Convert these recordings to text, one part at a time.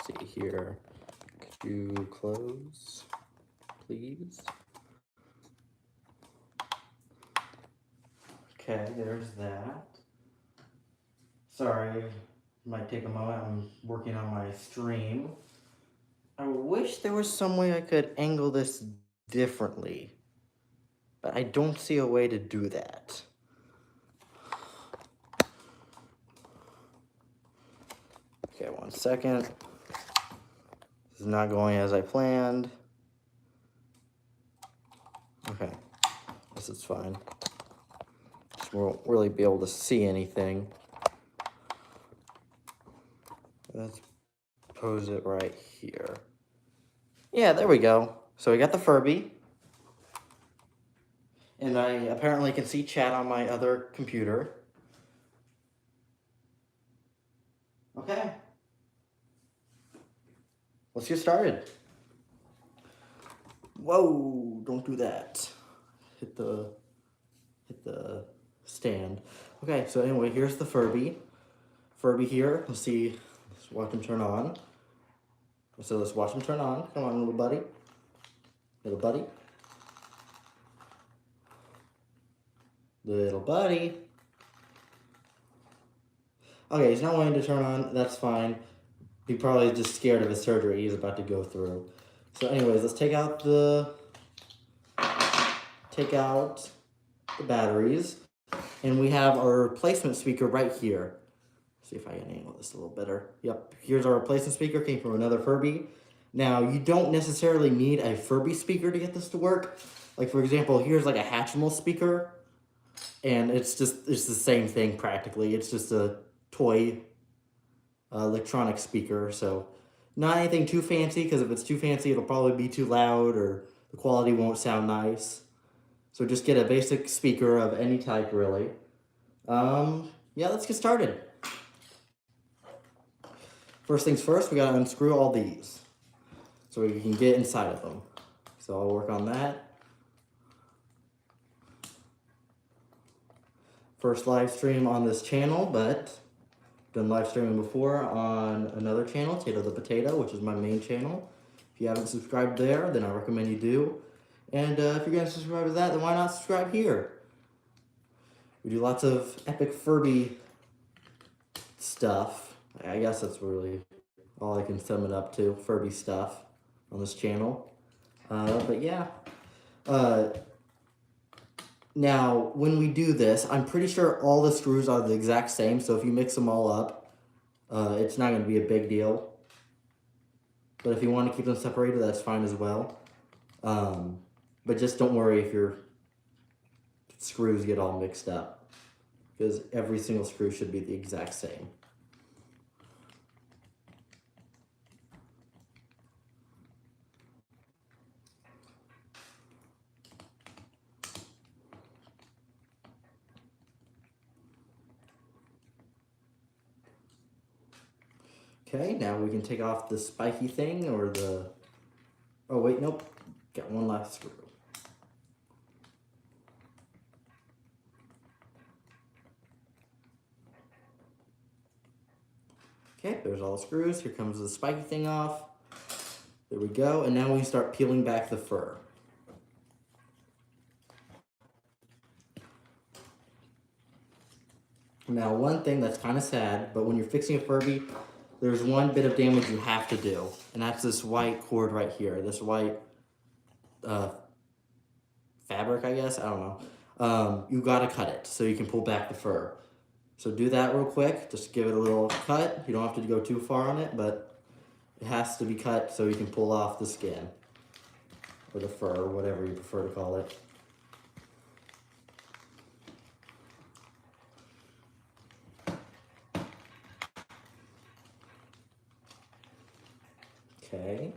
see here. Could you close, please? Okay, there's that. Sorry, it might take a moment. I'm working on my stream. I wish there was some way I could angle this differently, but I don't see a way to do that. Okay, 1 second. This is not going as I planned. Okay, this is fine. We won't really be able to see anything. Let's pose it right here. Yeah, there we go. So we got the Furby. And I apparently can see chat on my other computer. Okay. Let's get started. Whoa, don't do that. Hit the stand. Okay, so anyway, here's the Furby. Furby here. Let's see. Let's watch him turn on. So let's watch him turn on. Come on, little buddy. Little buddy. Little buddy. Okay, he's not wanting to turn on. That's fine. He probably is just scared of his surgery he's about to go through. So anyways, let's take out the batteries. And we have our replacement speaker right here. Let's see if I can angle this a little better. Yep, here's our replacement speaker. Came from another Furby. Now, you don't necessarily need a Furby speaker to get this to work. Like, for example, here's like a Hatchimal speaker. And it's the same thing practically. It's just a toy electronic speaker. So not anything too fancy, because if it's too fancy, it'll probably be too loud or the quality won't sound nice. So just get a basic speaker of any type, really. Yeah, let's get started. First things first, we gotta unscrew all these so we can get inside of them. So I'll work on that. First live stream on this channel, but done live streaming before on another channel, Tato the Potato, which is my main channel. If you haven't subscribed there, then I recommend you do. And if you're gonna subscribe to that, then why not subscribe here? We do lots of epic Furby stuff. I guess that's really all I can sum it up to, Furby stuff on this channel. But yeah. Now, when we do this, I'm pretty sure all the screws are the exact same, so if you mix them all up, it's not going to be a big deal. But if you want to keep them separated, that's fine as well. But just don't worry if your screws get all mixed up, because every single screw should be the exact same. Okay, now we can take off the spiky thing or the... Oh wait, nope. Got one last screw. Okay, there's all the screws. Here comes the spiky thing off. There we go. And now we start peeling back the fur. Now, one thing that's kind of sad, but when you're fixing a Furby, there's one bit of damage you have to do, and that's this white cord right here. This white fabric, I guess? I don't know. You gotta cut it so you can pull back the fur. So do that real quick. Just give it a little cut. You don't have to go too far on it, but it has to be cut so you can pull off the skin. Or the fur, or whatever you prefer to call it. Okay,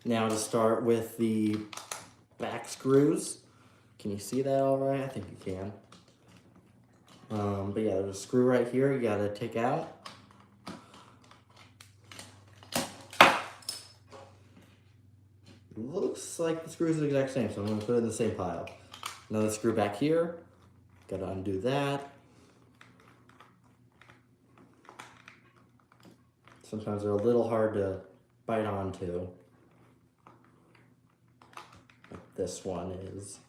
now to start with the back screws. Can you see that all right? I think you can. But yeah, there's a screw right here you gotta take out. Looks like the screws are the exact same, so I'm gonna put it in the same pile. Another screw back here. Gotta undo that. Sometimes they're a little hard to bite onto. Like this one is.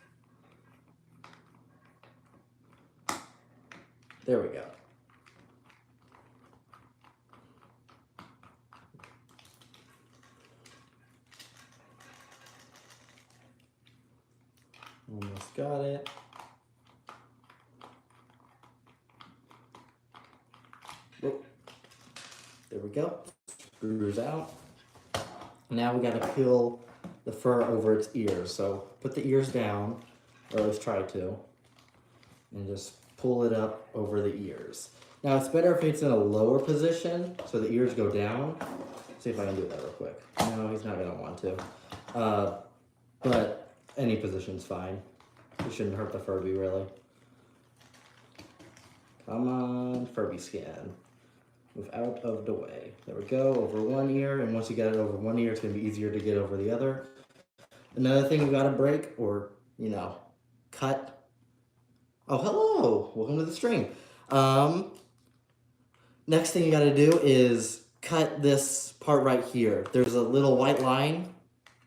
There we go. Almost got it. Whoop. There we go. Screws out. Now we got to peel the fur over its ears. So put the ears down, or at least try to, and just pull it up over the ears. Now it's better if it's in a lower position, so the ears go down. See if I can do that real quick. No, he's not gonna want to. But any position's fine. It shouldn't hurt the Furby, really. Come on, Furby scan. Move out of the way. There we go, over one ear, and once you get it over one ear, it's gonna be easier to get over the other. Another thing you gotta break, or, you know, cut. Oh, hello, welcome to the stream. Next thing you gotta do is cut this part right here. There's a little white line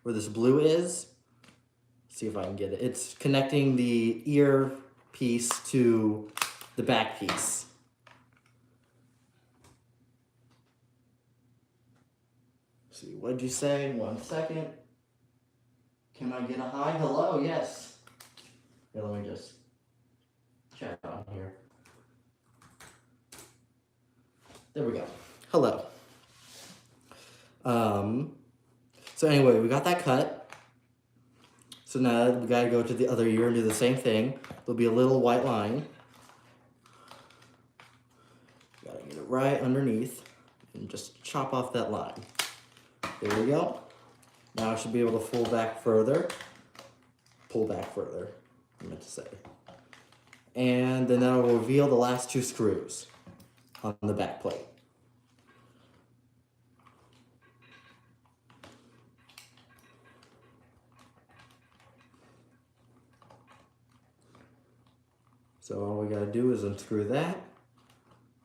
where this blue is. See if I can get it. It's connecting the ear piece to the back piece. Let's see, what'd you say? 1 second. Can I get a hi? Hello, yes. Here, let me just chat on here. There we go. Hello. So anyway, we got that cut. So now we gotta go to the other ear and do the same thing. There'll be a little white line. Gotta get it right underneath and just chop off that line. There we go. Now I should be able to pull back further. Pull back further, I meant to say. And then that'll reveal the last 2 screws on the back plate. So all we gotta do is unscrew that.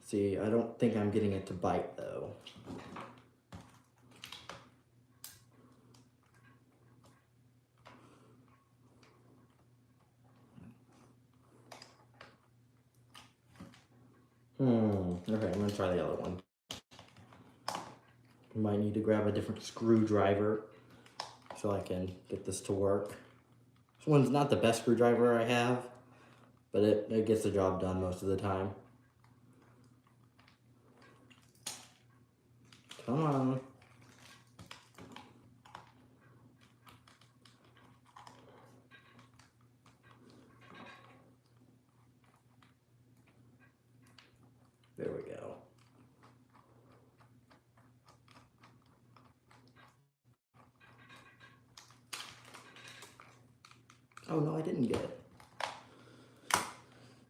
See, I don't think I'm getting it to bite though. Okay, I'm gonna try the other one. Might need to grab a different screwdriver so I can get this to work. This one's not the best screwdriver I have, but it gets the job done most of the time. Come on. There we go. Oh no, I didn't get it.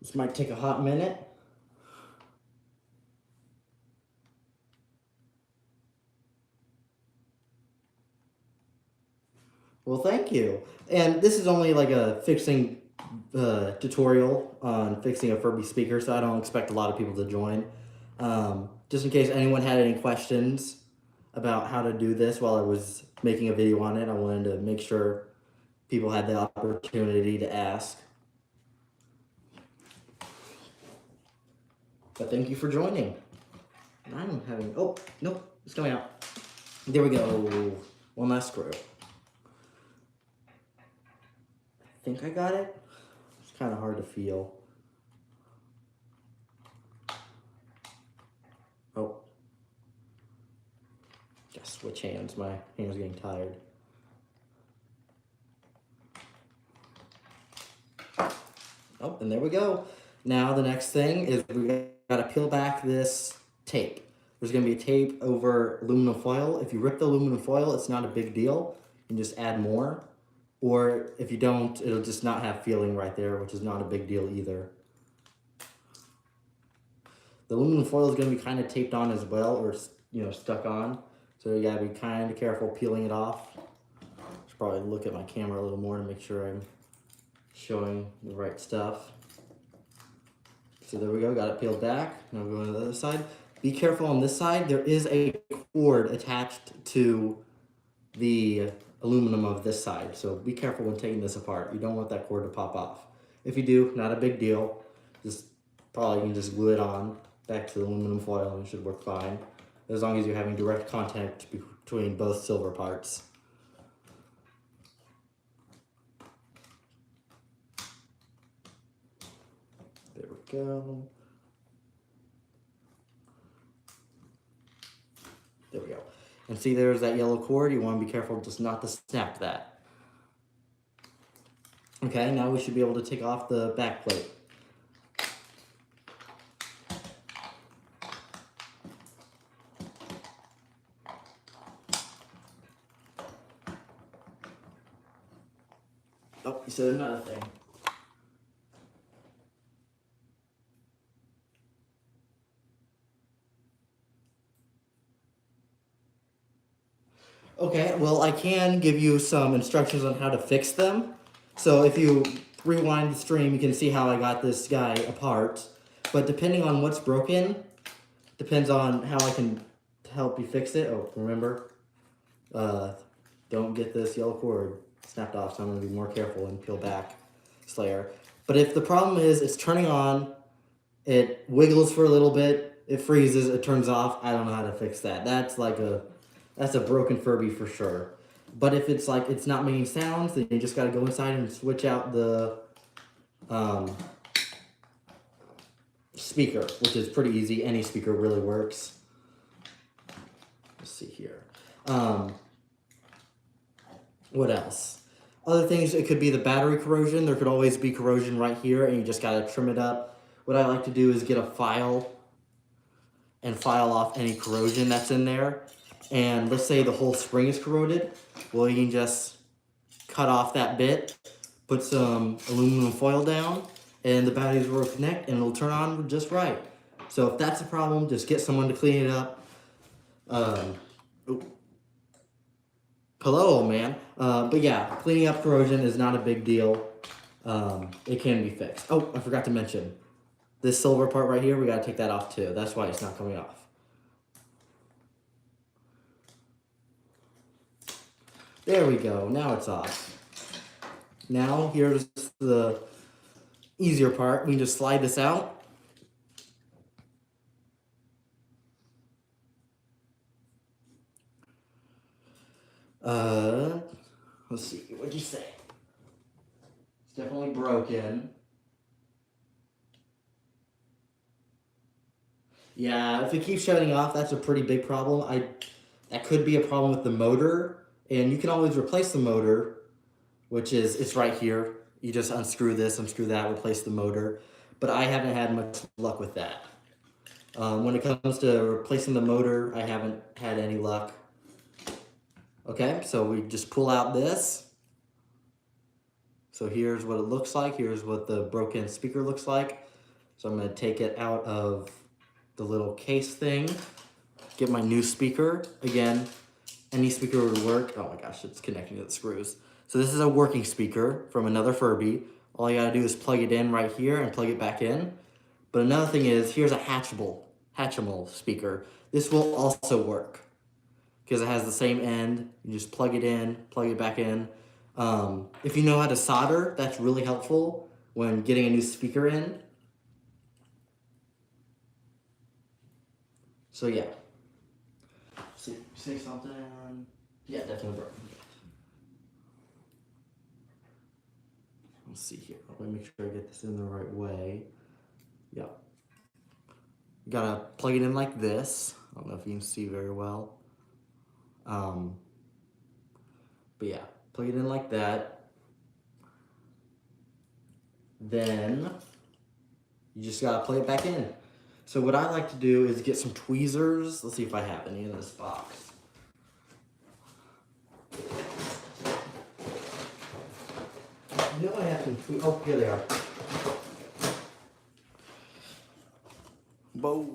This might take a hot minute. Well, thank you. And this is only like a fixing tutorial on fixing a Furby speaker, so I don't expect a lot of people to join. Just in case anyone had any questions about how to do this while I was making a video on it, I wanted to make sure people had the opportunity to ask. But thank you for joining. And I'm having, oh, nope, it's coming out. There we go. One last screw. I think I got it. It's kind of hard to feel. Oh. Gotta switch hands. My hand's getting tired. Oh, and there we go. Now the next thing is we gotta peel back this tape. There's gonna be a tape over aluminum foil. If you rip the aluminum foil, it's not a big deal. You can just add more. Or if you don't, it'll just not have feeling right there, which is not a big deal either. The aluminum foil is going to be kind of taped on as well, or stuck on. So you gotta be kind of careful peeling it off. Should probably look at my camera a little more to make sure I'm showing the right stuff. So there we go, got it peeled back. Now we'll go to the other side. Be careful on this side. There is a cord attached to the aluminum of this side. So be careful when taking this apart. You don't want that cord to pop off. If you do, not a big deal. Just probably you can just glue it on back to the aluminum foil and it should work fine. As long as you're having direct contact between both silver parts. There we go. There we go. And see there's that yellow cord. You want to be careful just not to snap that. Okay, now we should be able to take off the back plate. Oh, you said another thing. Okay, well, I can give you some instructions on how to fix them. So if you rewind the stream, you can see how I got this guy apart. But depending on what's broken, depends on how I can help you fix it. Oh, remember, don't get this yellow cord snapped off, so I'm going to be more careful and peel back Slayer. But if the problem is it's turning on, it wiggles for a little bit, it freezes, it turns off, I don't know how to fix that. That's a broken Furby for sure. But if it's like it's not making sounds, then you just got to go inside and switch out the speaker, which is pretty easy. Any speaker really works. Let's see here. What else? Other things, it could be the battery corrosion. There could always be corrosion right here, and you just got to trim it up. What I like to do is get a file and file off any corrosion that's in there. And let's say the whole spring is corroded. Well, you can just cut off that bit, put some aluminum foil down, and the batteries will connect and it'll turn on just right. So if that's a problem, just get someone to clean it up. Hello, man. But yeah, cleaning up corrosion is not a big deal. It can be fixed. Oh, I forgot to mention. This silver part right here, we gotta take that off too. That's why it's not coming off. There we go, now it's off. Now, here's the easier part. We can just slide this out. Let's see, what'd you say? It's definitely broken. Yeah, if it keeps shutting off, that's a pretty big problem. That could be a problem with the motor. And you can always replace the motor, which is, it's right here. You just unscrew this, unscrew that, replace the motor. But I haven't had much luck with that. When it comes to replacing the motor, I haven't had any luck. Okay, so we just pull out this. So here's what it looks like. Here's what the broken speaker looks like. So I'm going to take it out of the little case thing. Get my new speaker. Again, any speaker would work. Oh my gosh, it's connecting to the screws. So this is a working speaker from another Furby. All you gotta do is plug it in right here and plug it back in. But another thing is, here's a Hatchimal speaker. This will also work because it has the same end. You just plug it in, plug it back in. If you know how to solder, that's really helpful when getting a new speaker in. So yeah. Say something. Yeah, definitely broken. Let's see here. Let me make sure I get this in the right way. Yep. You gotta plug it in like this. I don't know if you can see very well. But yeah, plug it in like that. Then you just gotta plug it back in. So what I like to do is get some tweezers. Let's see if I have any in this box. You know I have some tweezers. Oh, here they are. Whoa.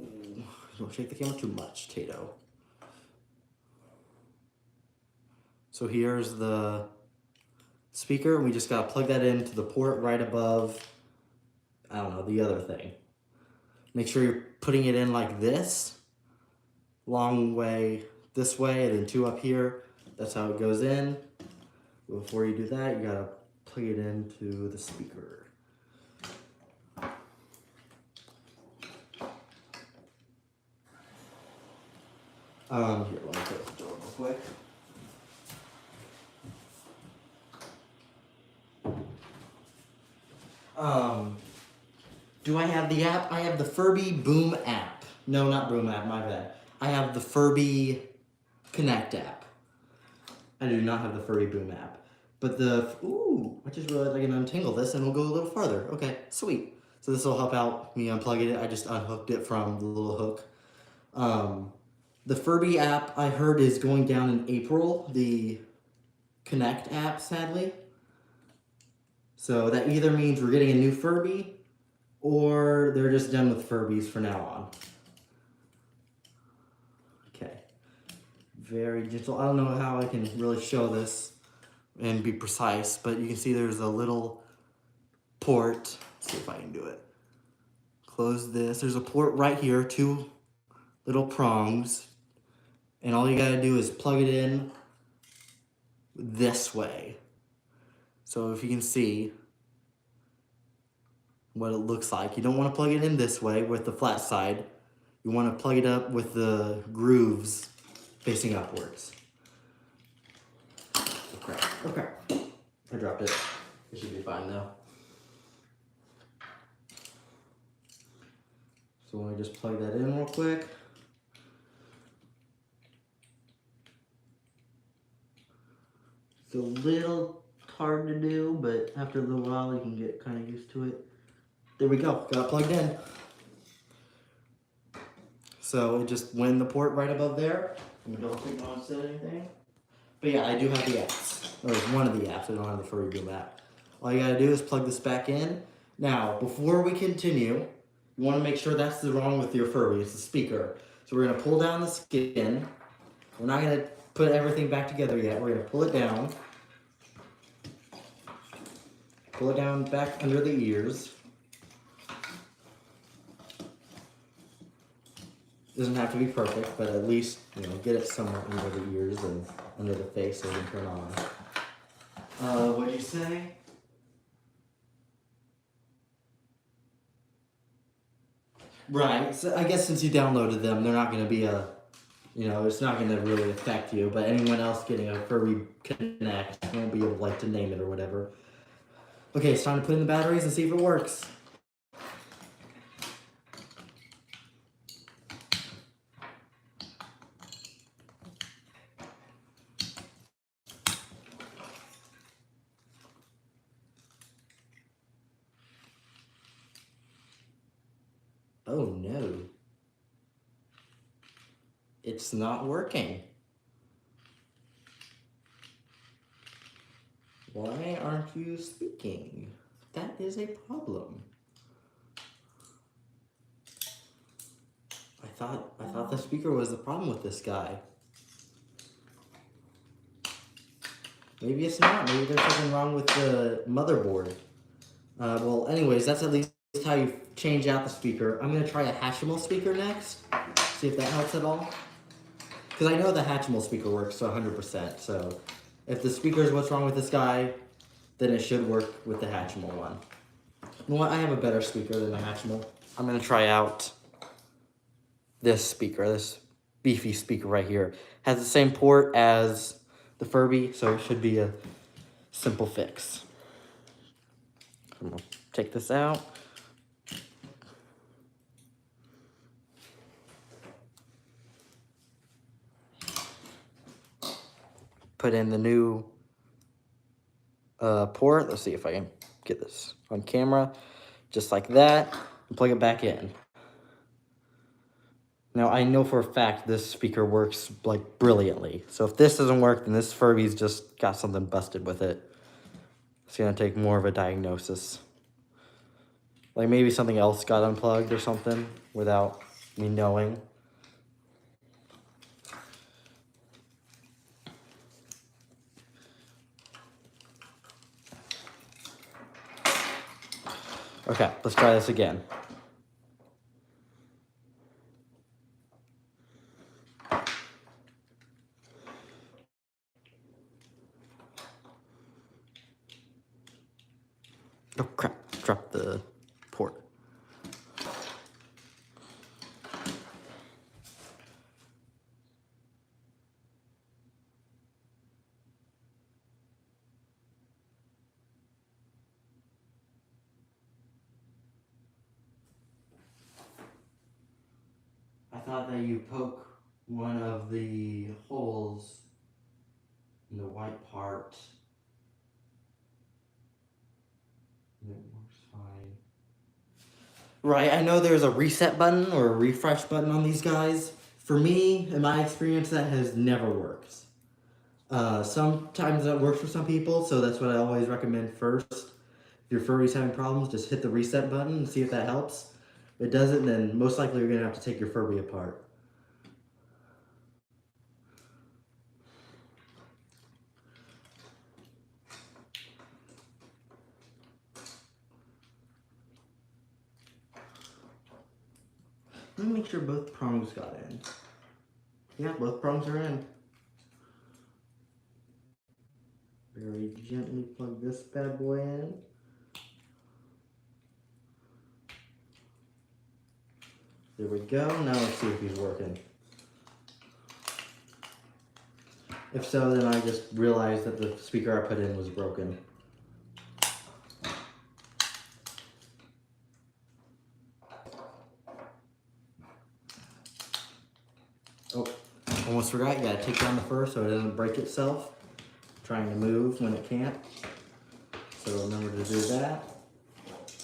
Don't shake the camera too much, Tato. So here's the speaker. We just gotta plug that into the port right above, I don't know, the other thing. Make sure you're putting it in like this, long way this way and then 2 up here. That's how it goes in. Before you do that, you gotta plug it into the speaker. Here, let me close the door real quick. Do I have the app? I have the Furby Boom app. No, not Boom app, my bad. I have the Furby Connect app. I do not have the Furby Boom app. But I just realized I can untangle this and we'll go a little farther. Okay, sweet. So this will help out me unplugging it. I just unhooked it from the little hook. The Furby app I heard is going down in April, the Connect app, sadly. So that either means we're getting a new Furby or they're just done with Furbies for now on. Okay. Very gentle. I don't know how I can really show this and be precise, but you can see there's a little port. Let's see if I can do it. Close this. There's a port right here, 2 little prongs. And all you gotta do is plug it in this way. So if you can see what it looks like, you don't want to plug it in this way with the flat side. You want to plug it up with the grooves facing upwards. Okay. I dropped it. It should be fine though. So let me just plug that in real quick. It's a little hard to do, but after a little while you can get kind of used to it. There we go, got it plugged in. So it just went in the port right above there. I don't think no one said anything. But yeah, I do have the apps, or one of the apps. I don't have the Furby Boom app. All you gotta do is plug this back in. Now, before we continue, you wanna make sure that's wrong with your Furby, it's the speaker. So we're gonna pull down the skin. We're not gonna put everything back together yet. We're gonna pull it down. Pull it down back under the ears. Doesn't have to be perfect, but at least, get it somewhere under the ears and under the face so we can turn on. What'd you say? Right, so I guess since you downloaded them, they're not going to be it's not going to really affect you, but anyone else getting a Furby Connect won't be able to name it or whatever. Okay, it's time to put in the batteries and see if it works. Oh no. It's not working. Why aren't you speaking? That is a problem. I thought the speaker was the problem with this guy. Maybe it's not. Maybe there's something wrong with the motherboard. Well, anyways, that's at least how you change out the speaker. I'm going to try a Hatchimal speaker next. See if that helps at all. Because I know the Hatchimal speaker works 100%. So if the speaker is what's wrong with this guy, then it should work with the Hatchimal one. You know what? I have a better speaker than the Hatchimal. I'm going to try out this speaker, this beefy speaker right here. Has the same port as the Furby, so it should be a simple fix. I'm going to take this out. Put in the new port. Let's see if I can get this on camera. Just like that. And plug it back in. Now, I know for a fact this speaker works, brilliantly. So if this doesn't work, then this Furby's just got something busted with it. It's going to take more of a diagnosis. Maybe something else got unplugged or something without me knowing. Okay, let's try this again. Oh crap, dropped the port. I thought that you poke one of the holes in the white part. It works fine. Right, I know there's a reset button or a refresh button on these guys. For me, in my experience, that has never worked. Sometimes that works for some people, so that's what I always recommend first. If your Furby's having problems, just hit the reset button and see if that helps. If it doesn't, then most likely you're going to have to take your Furby apart. Let me make sure both prongs got in. Yeah, both prongs are in. Very gently plug this bad boy in. There we go. Now let's see if he's working. If so, then I just realized that the speaker I put in was broken. Oh, almost forgot. You gotta take down the fur so it doesn't break itself. Trying to move when it can't. So remember to do that.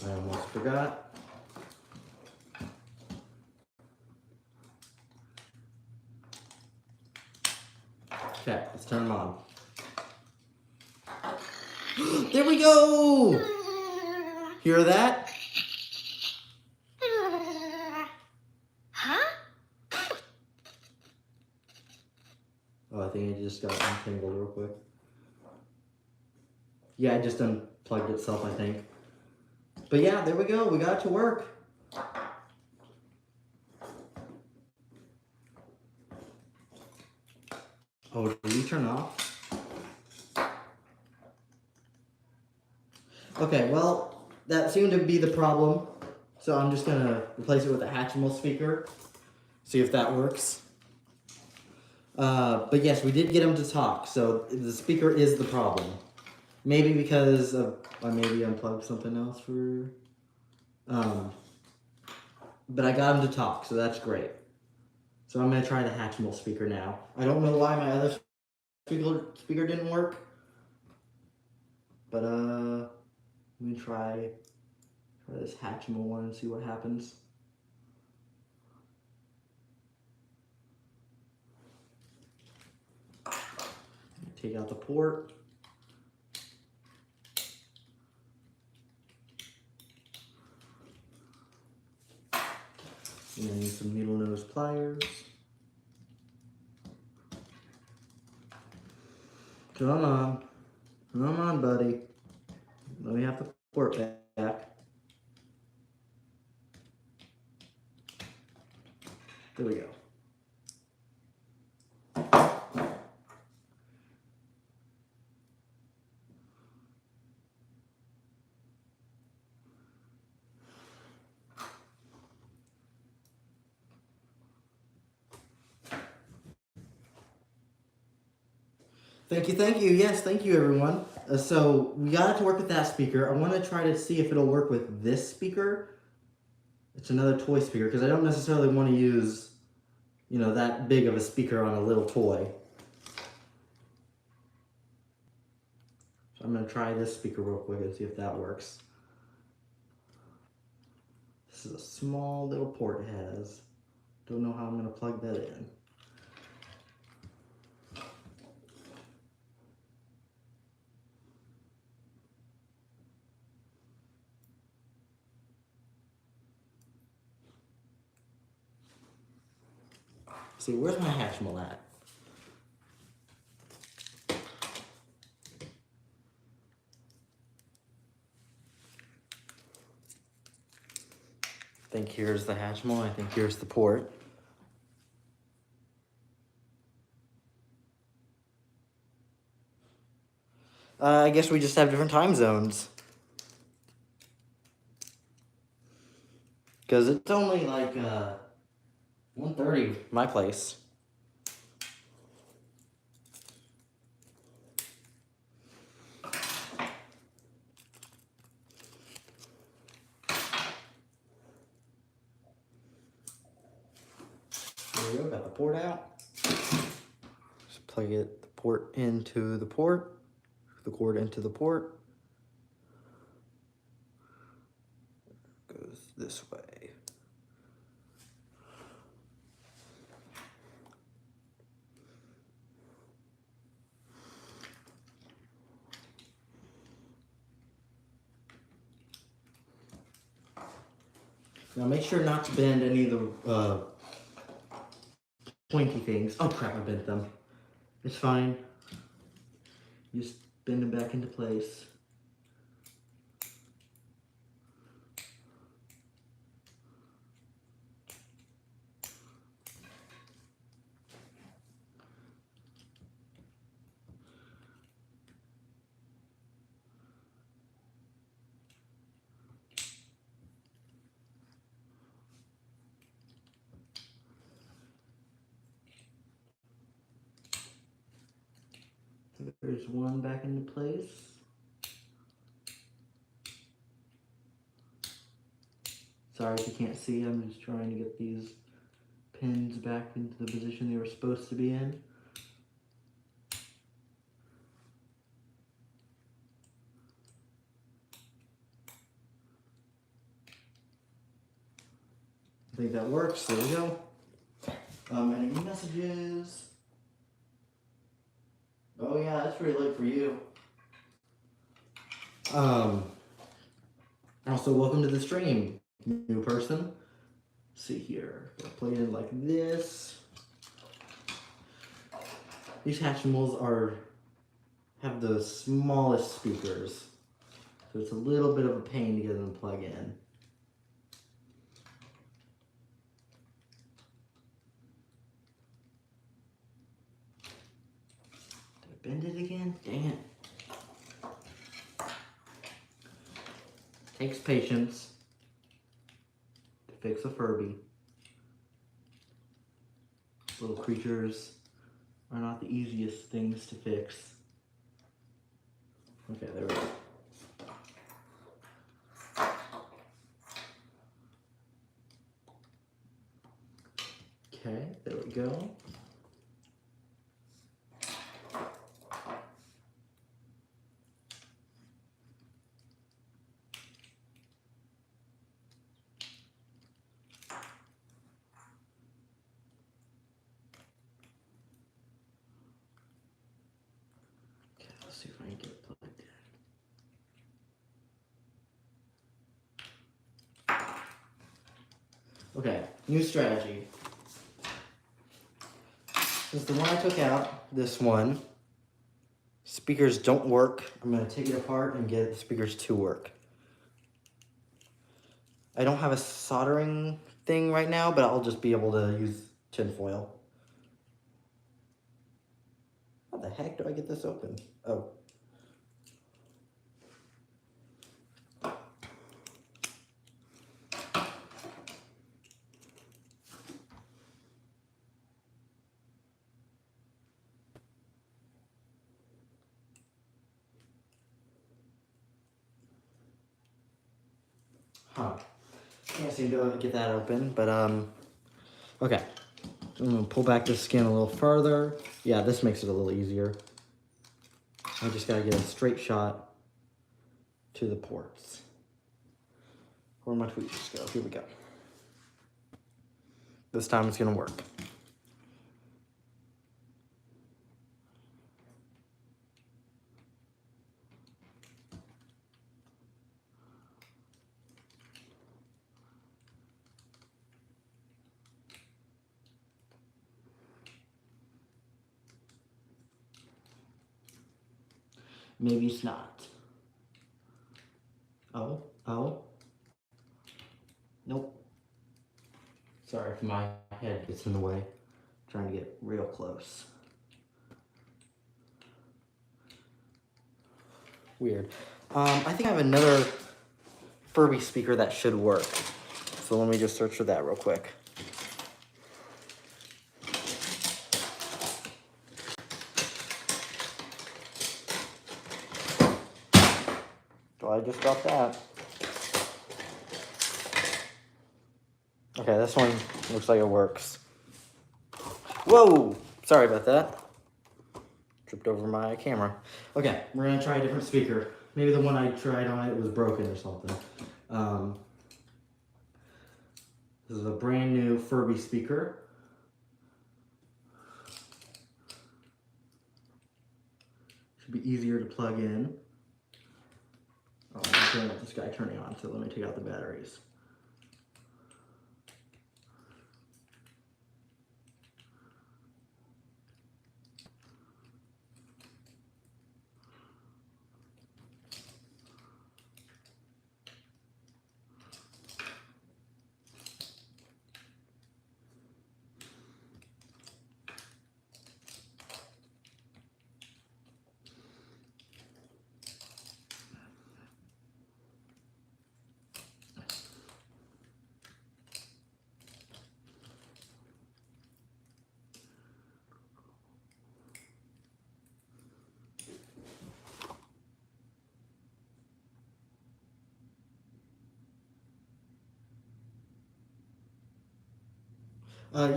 I almost forgot. Okay, let's turn them on. There we go! Hear that? Huh? Oh, I think it just got untangled real quick. Yeah, it just unplugged itself, I think. But yeah, there we go. We got it to work. Oh, did you turn off? Okay, well, that seemed to be the problem. So I'm just gonna replace it with a Hatchimal speaker. See if that works. But yes, we did get him to talk, so the speaker is the problem. Maybe because of, I maybe unplugged something else for, but I got him to talk, so that's great. So I'm gonna try the Hatchimal speaker now. I don't know why my other speaker didn't work, but let me try this Hatchimal one and see what happens. Take out the port. And then use some needle nose pliers. Come on, buddy. Let me have the port back. There we go. Thank you. Yes, thank you, everyone. So we got it to work with that speaker. I want to try to see if it'll work with this speaker. It's another toy speaker because I don't necessarily want to use, you know, that big of a speaker on a little toy. So I'm going to try this speaker real quick and see if that works. This is a small little port it has. Don't know how I'm going to plug that in. See, where's my Hatchimal at? I think here's the Hatchimal. I think here's the port. I guess we just have different time zones. Because it's only like 1:30 my place. There we go, got the port out. Just plug it, the port into the port, the cord into the port. Goes this way. Now make sure not to bend any of the pointy things. Oh crap, I bent them. It's fine. Just bend them back into place. There's one back into place. Sorry if you can't see, I'm just trying to get these pins back into the position they were supposed to be in. I think that works, there we go. Any messages? Oh yeah, that's pretty late for you. Also, welcome to the stream, new person. Let's see here, we're playing like this. These Hatchimals have the smallest speakers, so it's a little bit of a pain to get them to plug in. Did I bend it again? Dang it. Takes patience to fix a Furby. Little creatures are not the easiest things to fix. Okay, there we go. Okay, there we go. Let's see if I can get it plugged in. Okay, new strategy. Since the one I took out, this one, speakers don't work, I'm going to take it apart and get the speakers to work. I don't have a soldering thing right now, but I'll just be able to use tinfoil. How the heck do I get this open? Oh. Huh. Can't seem to get that open, but okay. I'm gonna pull back the skin a little further. Yeah, this makes it a little easier. I just gotta get a straight shot to the ports. Where my tweezers go? Here we go. This time it's gonna work. Maybe it's not. Oh. Nope. Sorry if my head gets in the way. I'm trying to get real close. Weird. I think I have another Furby speaker that should work. So let me just search for that real quick. So I just got that. Okay, this one looks like it works. Whoa! Sorry about that. Tripped over my camera. Okay, we're gonna try a different speaker. Maybe the one I tried on it was broken or something. This is a brand new Furby speaker. Should be easier to plug in. Oh, I'm turning up this guy turning on, so let me take out the batteries.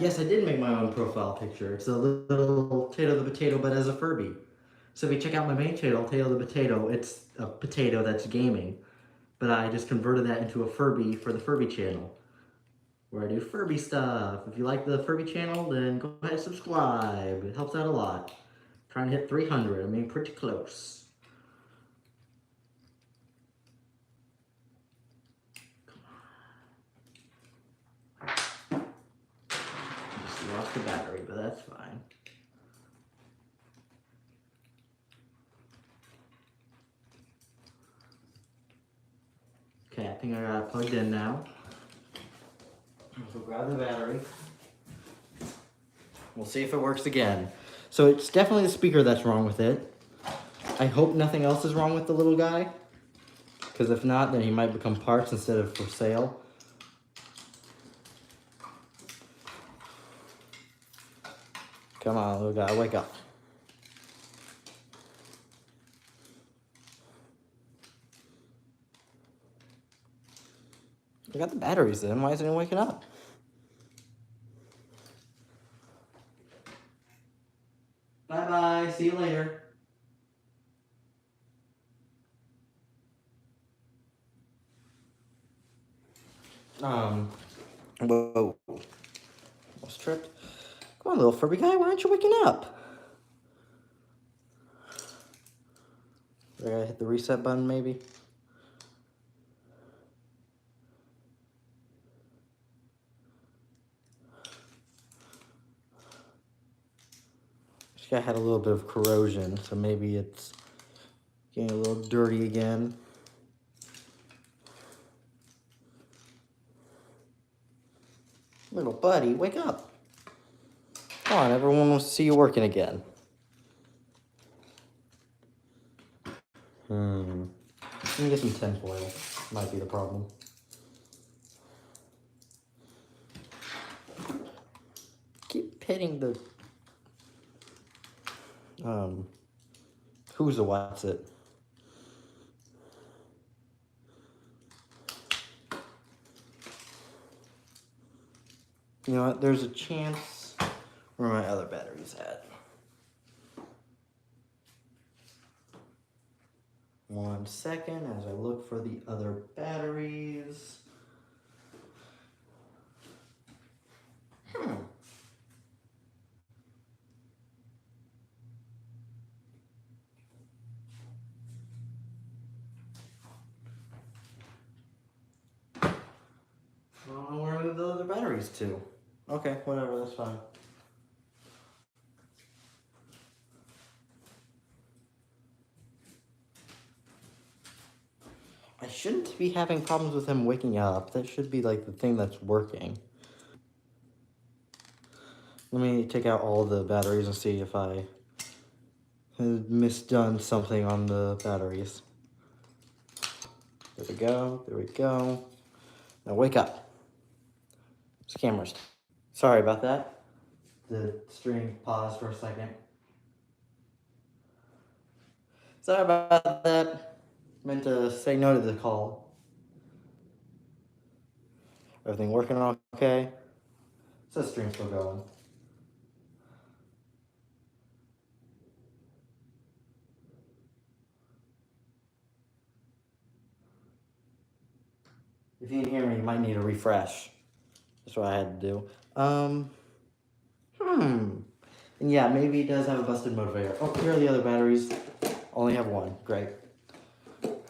Yes, I did make my own profile picture. It's a little Tato the Potato, but as a Furby. So if you check out my main channel, Tato the Potato, it's a potato that's gaming. But I just converted that into a Furby for the Furby channel, where I do Furby stuff. If you like the Furby channel, then go ahead and subscribe. It helps out a lot. Trying to hit 300, I mean pretty close. Just lost the battery, but that's fine. Okay, I think I got it plugged in now. So grab the battery. We'll see if it works again. So it's definitely the speaker that's wrong with it. I hope nothing else is wrong with the little guy, because if not, then he might become parts instead of for sale. Come on, little guy, wake up. I got the batteries in. Why isn't he waking up? Bye-bye. See you later. Whoa. Almost tripped. Come on, little Furby guy. Why aren't you waking up? I gotta hit the reset button, maybe. This guy had a little bit of corrosion, so maybe it's getting a little dirty again. Little buddy, wake up. Come on, everyone wants to see you working again. Let me get some tinfoil. Might be the problem. Keep hitting the... who's the what's it? You know what, there's a chance where my other battery's at. 1 second as I look for the other batteries. I don't know where I moved the other batteries to. Okay, whatever, that's fine. I shouldn't be having problems with him waking up. That should be like the thing that's working. Let me take out all the batteries and see if I have misdone something on the batteries. There we go, there we go. Now wake up. Scammers. Sorry about that. The stream paused for a second. Sorry about that. Meant to say no to the call. Everything working okay? So the stream's still going. If you can hear me, you might need a refresh. That's what I had to do. And yeah, maybe it does have a busted motivator. Oh, here are the other batteries. Only have one. Great. Let's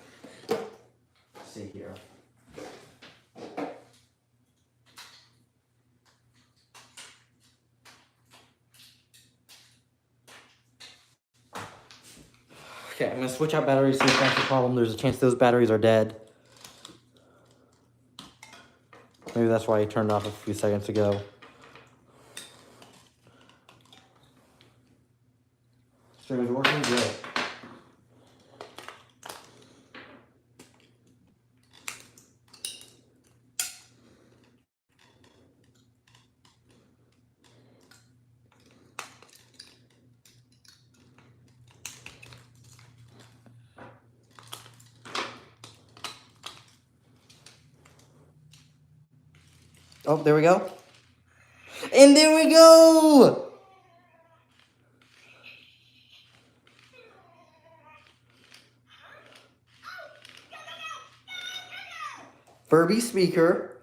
see here. Okay, I'm gonna switch out batteries, see if that's the problem. There's a chance those batteries are dead. Maybe that's why I turned off a few seconds ago. Stream is working good. Oh, there we go. And there we go! Furby speaker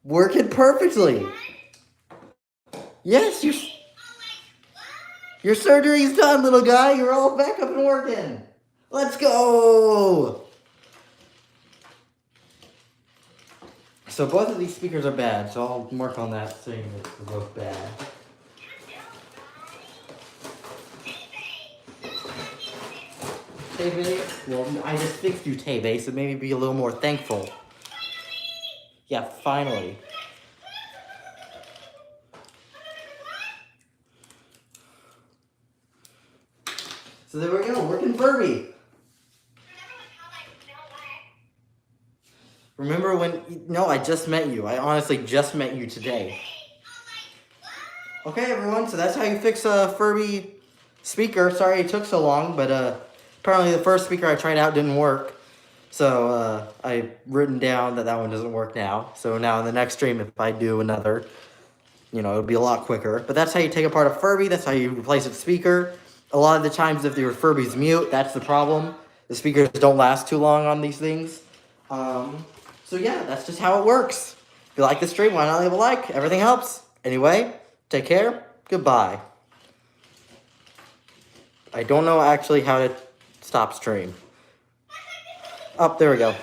working perfectly. Yes, your surgery's done, little guy. You're all back up and working. Let's go! So both of these speakers are bad, so I'll work on that saying that they're both bad. Tay-Bay? Well, I just fixed you, Tay-Bay, so maybe be a little more thankful. Yeah, finally. So there we go, working Furby. Remember when, no, I just met you. I honestly just met you today. Okay, everyone, so that's how you fix a Furby speaker. Sorry it took so long, but apparently the first speaker I tried out didn't work. So I've written down that one doesn't work now. So now in the next stream, if I do another, you know, it'll be a lot quicker. But that's how you take apart a Furby. That's how you replace its speaker. A lot of the times if your Furby's mute, that's the problem. The speakers don't last too long on these things. So yeah, that's just how it works. If you like the stream, why not leave a like? Everything helps. Anyway, take care. Goodbye. I don't know actually how to stop stream. Oh, there we go.